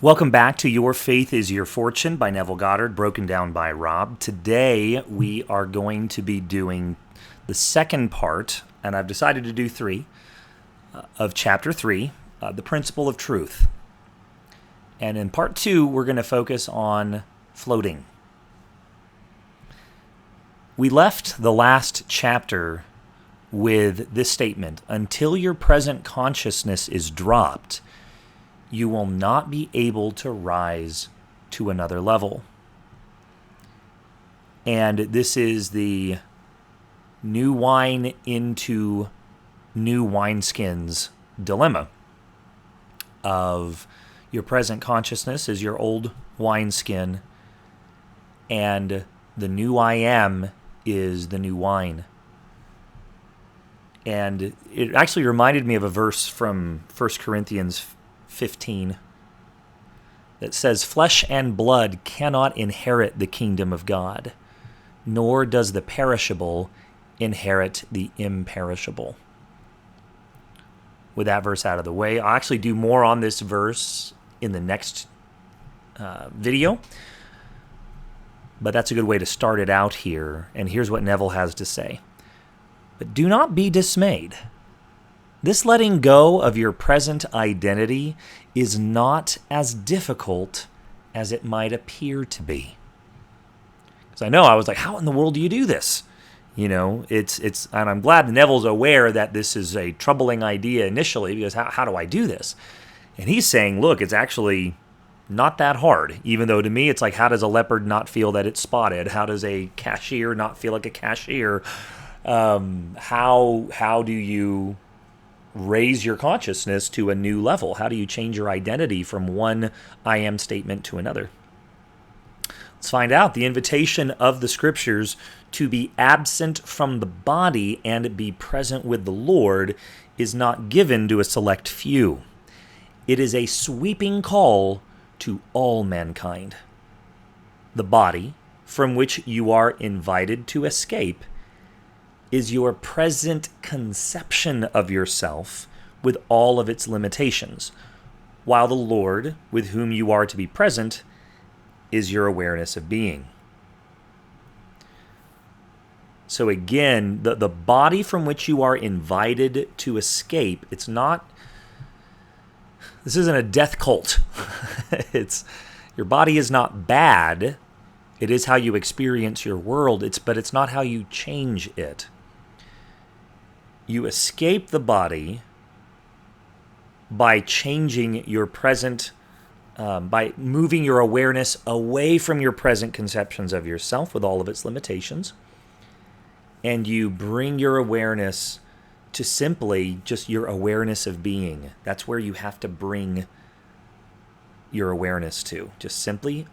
Welcome back to Your Faith is Your Fortune by Neville Goddard, broken down by Rob. Today we are going to be doing the second part, and I've decided to do three, of Chapter 3, the principle of truth. And in part 2, we're going to focus on floating. We left the last chapter with this statement: until your present consciousness is dropped, you will not be able to rise to another level. And this is the new wine into new wineskins dilemma of your present consciousness is your old wineskin, and the new I am is the new wine. And it actually reminded me of a verse from 1 Corinthians 15 that says, "Flesh and blood cannot inherit the kingdom of God, nor does the perishable inherit the imperishable." With that verse out of the way, I'll actually do more on this verse in the next video, but that's a good way to start it out here. And here's what Neville has to say. "But do not be dismayed. This letting go of your present identity is not as difficult as it might appear to be." Because I know I was like, how in the world do you do this? And I'm glad Neville's aware that this is a troubling idea initially, because how do I do this? And he's saying, look, it's actually not that hard. Even though to me, it's like, how does a leopard not feel that it's spotted? How does a cashier not feel like a cashier? How do you raise your consciousness to a new level? How do you change your identity from one I am statement to another? Let's find out. The invitation of the scriptures to be absent from the body and be present with the Lord is not given to a select few. It is a sweeping call to all mankind. The body, from which you are invited to escape, is your present conception of yourself with all of its limitations, while the Lord, with whom you are to be present, is your awareness of being. So again, the body from which you are invited to escape, this isn't a death cult. Your body is not bad. It is how you experience your world, but it's not how you change it. You escape the body by changing your present, by moving your awareness away from your present conceptions of yourself with all of its limitations, and you bring your awareness to simply just your awareness of being. That's where you have to bring your awareness to, just simply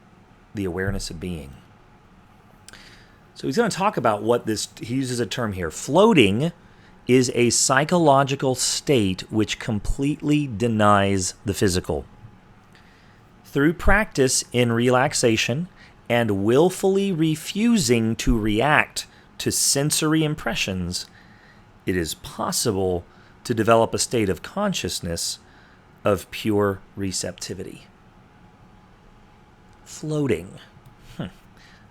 the awareness of being. So he's going to talk about he uses a term here. Floating is a psychological state which completely denies the physical. Through practice in relaxation and willfully refusing to react to sensory impressions, it is possible to develop a state of consciousness of pure receptivity. Floating.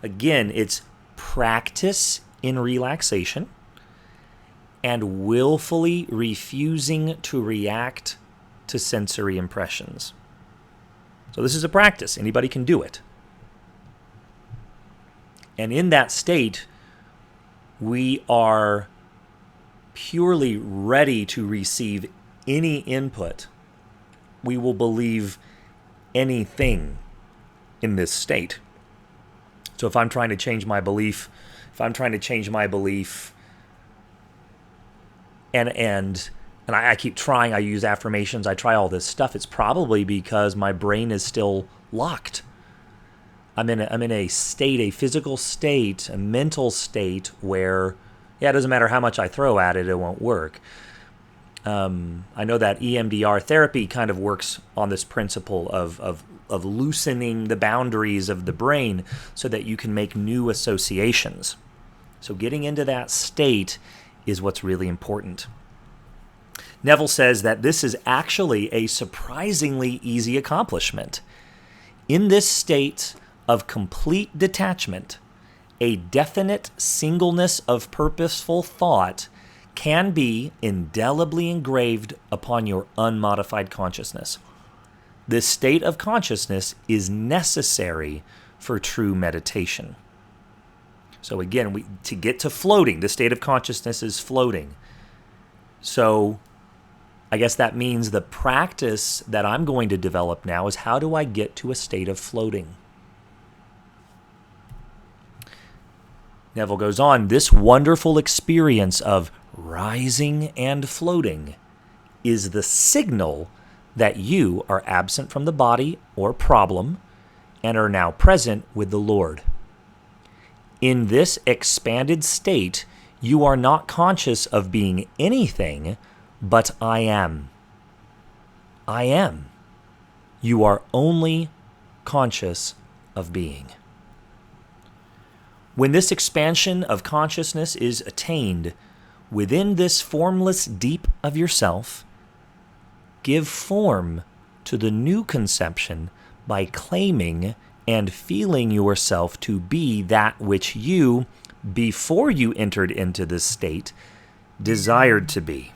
Again, it's practice in relaxation and willfully refusing to react to sensory impressions. So this is a practice. Anybody can do it. And in that state, we are purely ready to receive any input. We will believe anything in this state. So if I'm trying to change my belief, and I keep trying, I use affirmations, I try all this stuff, it's probably because my brain is still locked. I'm in a state, a physical state, a mental state where, it doesn't matter how much I throw at it, it won't work. I know that EMDR therapy kind of works on this principle of loosening the boundaries of the brain so that you can make new associations. So getting into that state is what's really important. Neville says that this is actually a surprisingly easy accomplishment. In this state of complete detachment, a definite singleness of purposeful thought can be indelibly engraved upon your unmodified consciousness. This state of consciousness is necessary for true meditation. So again, to get to floating, the state of consciousness is floating. So I guess that means the practice that I'm going to develop now is, how do I get to a state of floating? Neville goes on, this wonderful experience of rising and floating is the signal that you are absent from the body or problem and are now present with the Lord. In this expanded state, you are not conscious of being anything but I am. I am. You are only conscious of being. When this expansion of consciousness is attained within this formless deep of yourself, give form to the new conception by claiming and feeling yourself to be that which you, before you entered into this state, desired to be.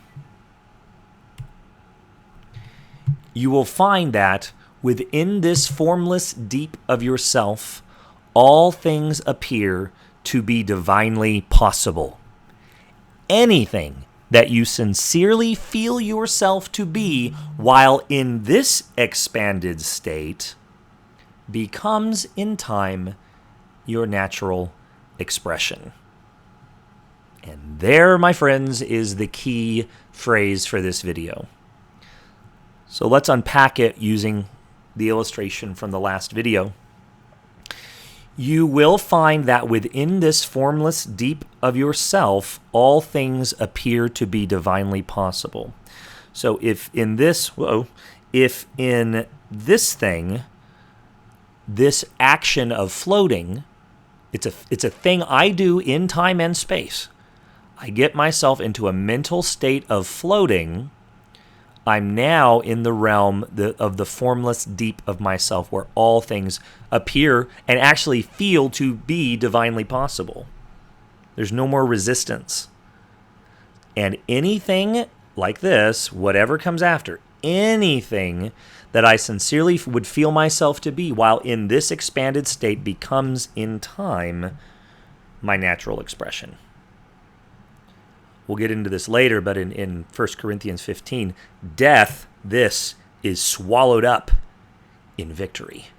You will find that within this formless deep of yourself, all things appear to be divinely possible. Anything that you sincerely feel yourself to be while in this expanded state becomes in time your natural expression. And there, my friends, is the key phrase for this video. So let's unpack it using the illustration from the last video. You will find that within this formless deep of yourself, all things appear to be divinely possible. So if in this thing, this action of floating, it's a thing I do in time and space. I get myself into a mental state of floating. I'm now in the realm of the formless deep of myself, where all things appear and actually feel to be divinely possible. There's no more resistance. And anything like this, whatever comes after, anything that I sincerely would feel myself to be while in this expanded state becomes in time my natural expression. We'll get into this later, but in 1 Corinthians 15, death, this, is swallowed up in victory.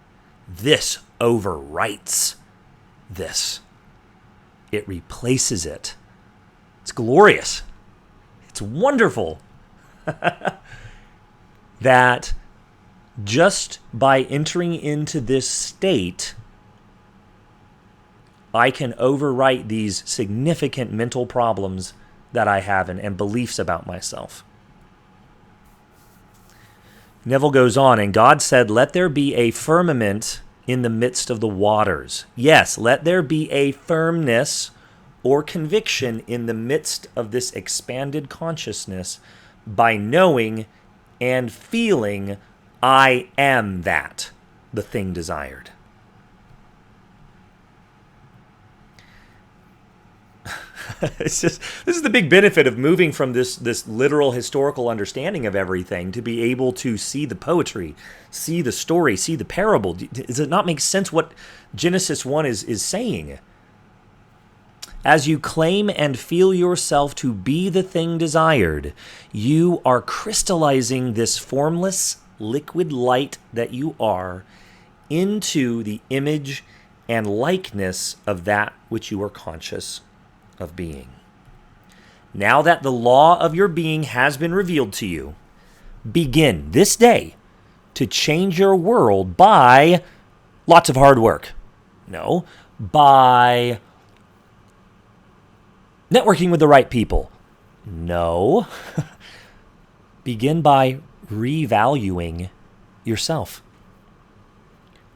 This overwrites this. It replaces it. It's glorious. It's wonderful. That just by entering into this state, I can overwrite these significant mental problems that I have and beliefs about myself. Neville goes on, and God said, let there be a firmament in the midst of the waters. Yes, let there be a firmness or conviction in the midst of this expanded consciousness by knowing and feeling I am that, the thing desired. This is the big benefit of moving from this literal historical understanding of everything to be able to see the poetry, see the story, see the parable. Does it not make sense what Genesis 1 is saying? As you claim and feel yourself to be the thing desired, you are crystallizing this formless liquid light that you are into the image and likeness of that which you are conscious of being. Now that the law of your being has been revealed to you, begin this day to change your world by lots of hard work. No, by networking with the right people. No. Begin by revaluing yourself.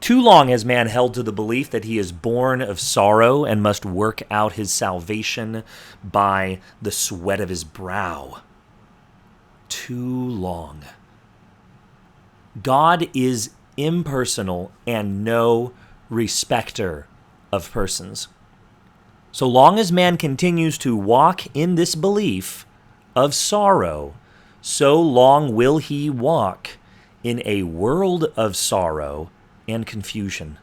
Too long has man held to the belief that he is born of sorrow and must work out his salvation by the sweat of his brow. Too long. God is impersonal, and no respecter of persons. So long as man continues to walk in this belief of sorrow, so long will he walk in a world of sorrow and confusion.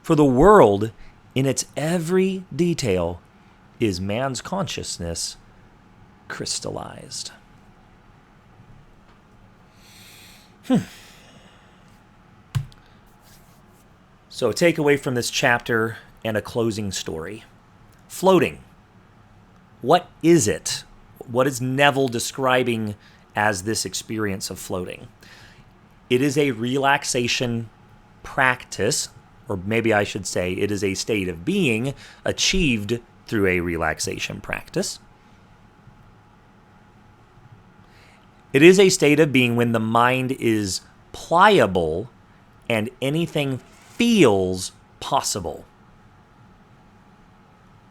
For the world, in its every detail, is man's consciousness crystallized. So a takeaway from this chapter and a closing story. Floating. What is it? What is Neville describing as this experience of floating? It is a relaxation practice, or maybe I should say it is a state of being achieved through a relaxation practice. It is a state of being when the mind is pliable and anything feels possible.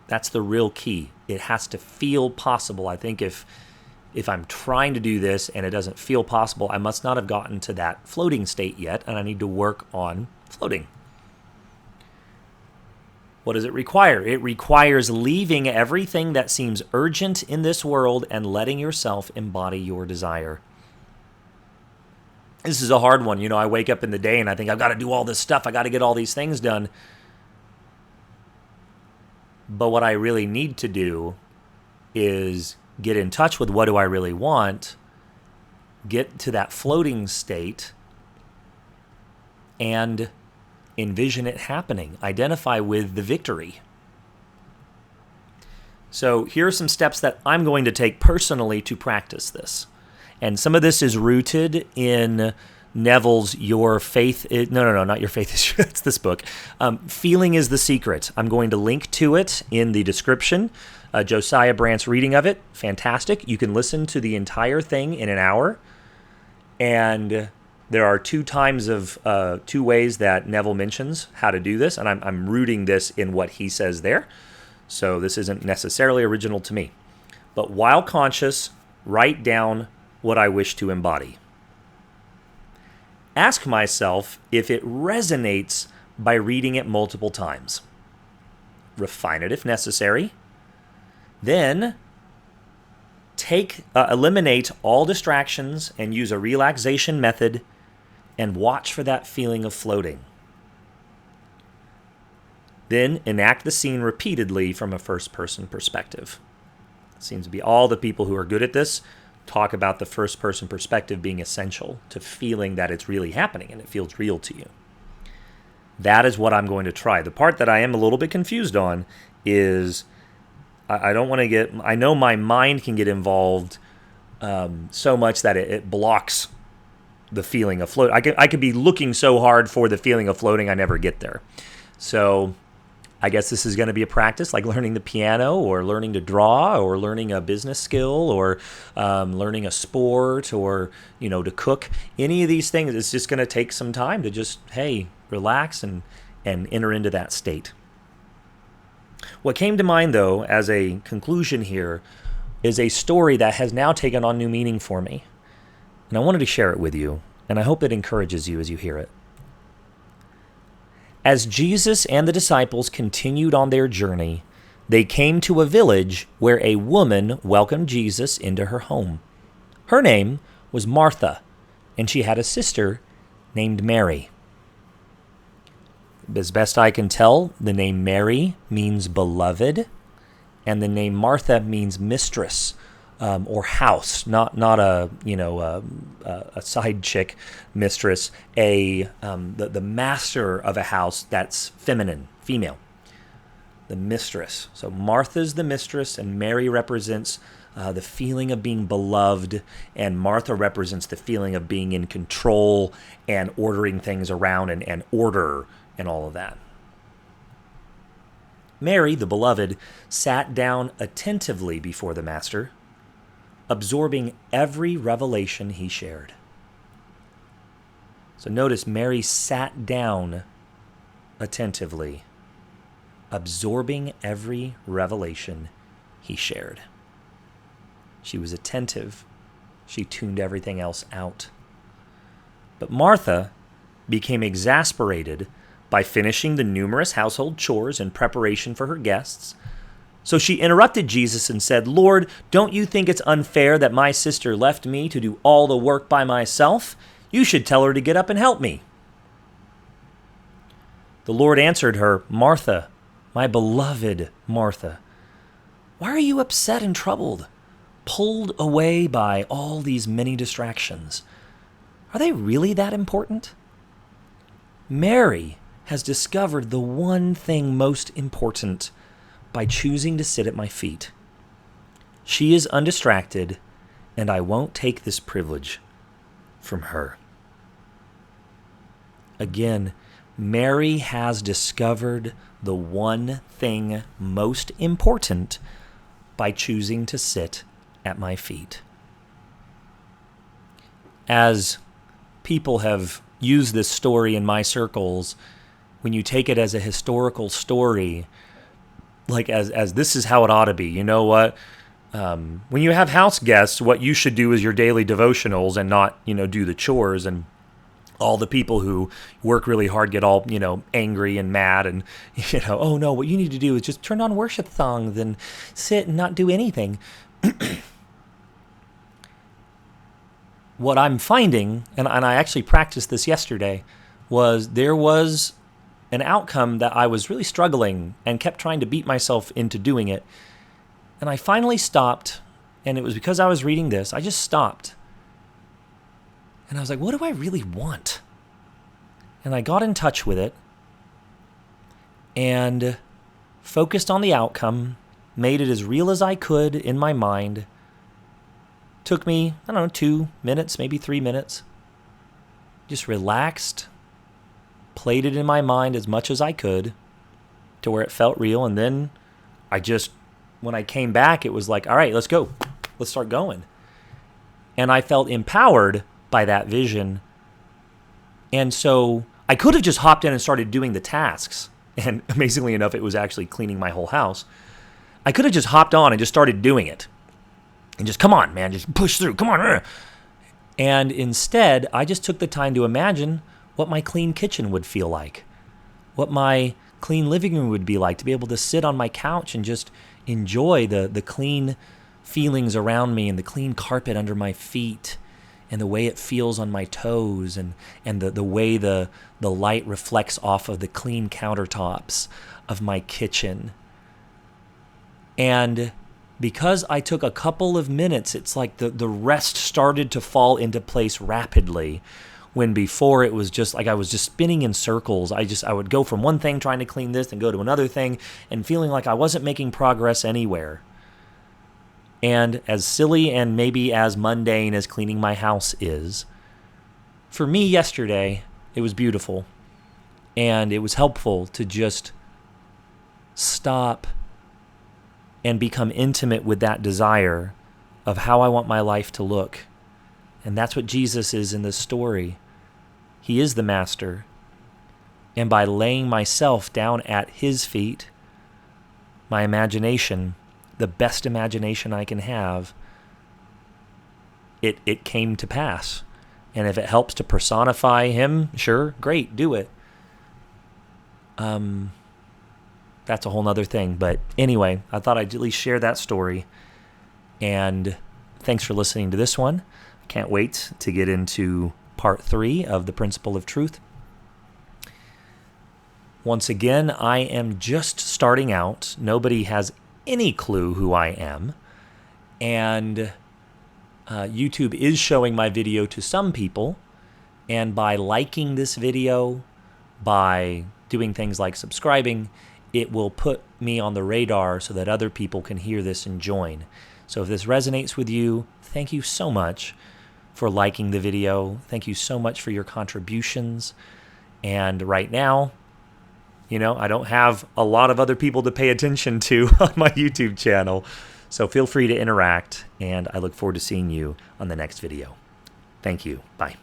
That's the real key. It has to feel possible. I think if I'm trying to do this and it doesn't feel possible, I must not have gotten to that floating state yet, and I need to work on floating. What does it require? It requires leaving everything that seems urgent in this world and letting yourself embody your desire. This is a hard one. I wake up in the day and I think I've got to do all this stuff. I got to get all these things done. But what I really need to do is get in touch with what do I really want, get to that floating state, and envision it happening. Identify with the victory. So here are some steps that I'm going to take personally to practice this. And some of this is rooted in Neville's Your Faith... not Your Faith is... That's this book. Feeling is the Secret. I'm going to link to it in the description. Josiah Brandt's reading of it, fantastic. You can listen to the entire thing in an hour. And there are two ways that Neville mentions how to do this. And I'm rooting this in what he says there. So this isn't necessarily original to me. But while conscious, write down what I wish to embody. Ask myself if it resonates by reading it multiple times. Refine it if necessary. Then eliminate all distractions and use a relaxation method and watch for that feeling of floating. Then enact the scene repeatedly from a first-person perspective. It seems to be all the people who are good at this talk about the first-person perspective being essential to feeling that it's really happening and it feels real to you. That is what I'm going to try. The part that I am a little bit confused on is I don't want to get... I know my mind can get involved so much that it blocks the feeling of float. I could be looking so hard for the feeling of floating, I never get there. So I guess this is going to be a practice like learning the piano or learning to draw or learning a business skill or learning a sport or, to cook. Any of these things, it's just going to take some time to just, relax and enter into that state. What came to mind, though, as a conclusion here is a story that has now taken on new meaning for me. And I wanted to share it with you, and I hope it encourages you as you hear it. As Jesus and the disciples continued on their journey, they came to a village where a woman welcomed Jesus into her home. Her name was Martha, and she had a sister named Mary. As best I can tell, the name Mary means beloved, and the name Martha means mistress or house, not a side chick mistress, the master of a house that's feminine, female, the mistress. So Martha's the mistress, and Mary represents the feeling of being beloved, and Martha represents the feeling of being in control and ordering things around and order and all of that. Mary, the beloved, sat down attentively before the Master, absorbing every revelation he shared. So notice Mary sat down attentively, absorbing every revelation he shared. She was attentive. She tuned everything else out. But Martha became exasperated by finishing the numerous household chores in preparation for her guests. So she interrupted Jesus and said, "Lord, don't you think it's unfair that my sister left me to do all the work by myself? You should tell her to get up and help me." The Lord answered her, "Martha, my beloved Martha, why are you upset and troubled, pulled away by all these many distractions? Are they really that important? Mary has discovered the one thing most important by choosing to sit at my feet. She is undistracted, and I won't take this privilege from her." Again, Mary has discovered the one thing most important by choosing to sit at my feet. As people have used this story in my circles, when you take it as a historical story, like as this is how it ought to be, you know what? When you have house guests, what you should do is your daily devotionals and not, do the chores. And all the people who work really hard get all, angry and mad and, oh no, what you need to do is just turn on worship songs and sit and not do anything. What I'm finding, and I actually practiced this yesterday, was there was an outcome that I was really struggling and kept trying to beat myself into doing it. And I finally stopped, and it was because I was reading this. I just stopped. And I was like, what do I really want? And I got in touch with it and focused on the outcome, made it as real as I could in my mind. Took me, 2 minutes, maybe 3 minutes. Just relaxed, played it in my mind as much as I could to where it felt real. And then when I came back, it was like, all right, let's go. Let's start going. And I felt empowered by that vision. And so I could have just hopped in and started doing the tasks. And amazingly enough, it was actually cleaning my whole house. I could have just hopped on and just started doing it. And just, come on, man, just push through, come on. And instead, I just took the time to imagine what my clean kitchen would feel like, what my clean living room would be like, to be able to sit on my couch and just enjoy the clean feelings around me and the clean carpet under my feet and the way it feels on my toes and the way the light reflects off of the clean countertops of my kitchen. And because I took a couple of minutes, it's like the rest started to fall into place rapidly, when before it was just like I was just spinning in circles. I would go from one thing trying to clean this and go to another thing and feeling like I wasn't making progress anywhere. And as silly and maybe as mundane as cleaning my house is, for me yesterday, it was beautiful. And it was helpful to just stop and become intimate with that desire of how I want my life to look. And that's what Jesus is in this story. He is the master. And by laying myself down at his feet, my imagination, the best imagination I can have, it came to pass. And if it helps to personify him, sure, great, do it. That's a whole nother thing. But anyway, I thought I'd at least share that story. And thanks for listening to this one. Can't wait to get into part 3 of the Principle of Truth. Once again, I am just starting out. Nobody has any clue who I am. And YouTube is showing my video to some people. And by liking this video, by doing things like subscribing, it will put me on the radar so that other people can hear this and join. So if this resonates with you, thank you so much for liking the video. Thank you so much for your contributions. And right now, I don't have a lot of other people to pay attention to on my YouTube channel. So feel free to interact, and I look forward to seeing you on the next video. Thank you. Bye.